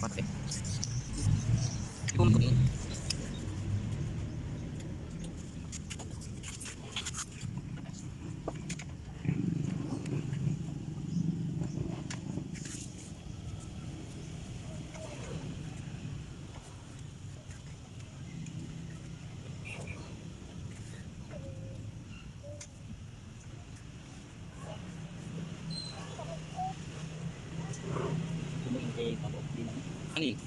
Mati. Ito mo. Ano yun?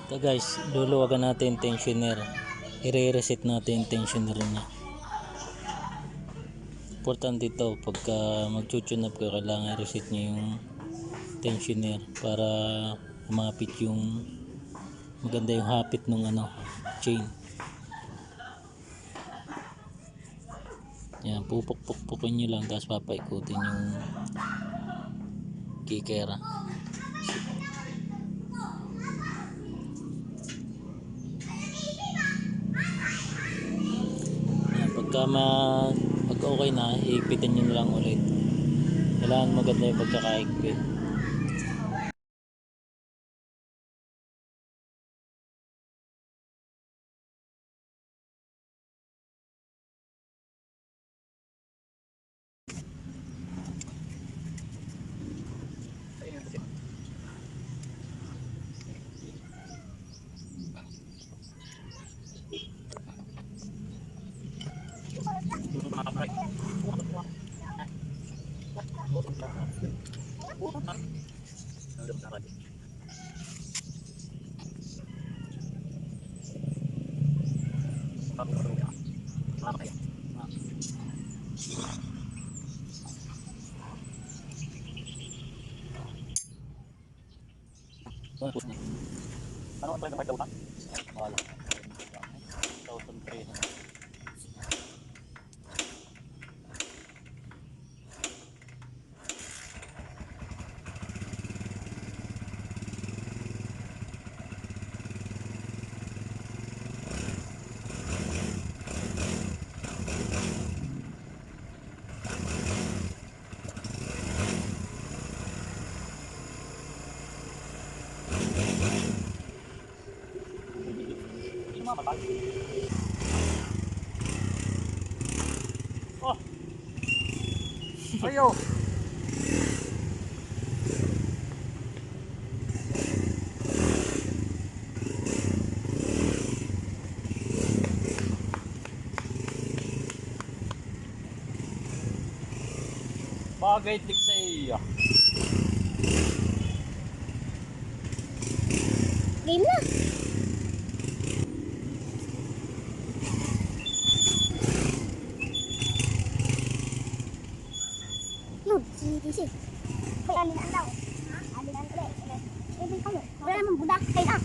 Ito guys, luluwagan natin tensioner. I-reset natin yung tensioner niya. Importante ito pagka mag-tune up ka, kailangan reset niyo yung tensioner para umapit yung maganda yung hapit ng chain. Yan, pupuk-puk-pukin nyo lang tapos papaikutin yung kikera. Yan, pag okay na, iikpitin nyo lang ulit. Kailangan maganda yung pagkakaikpit. Ano ang pwede magdawatan? Wala. 1,300. Mamatay. Oh. Ayo. Bagay tik sa iya. Game na. Load, si TC. May aminan daw. Aminan ulit. Wala namang budak. Kaya na.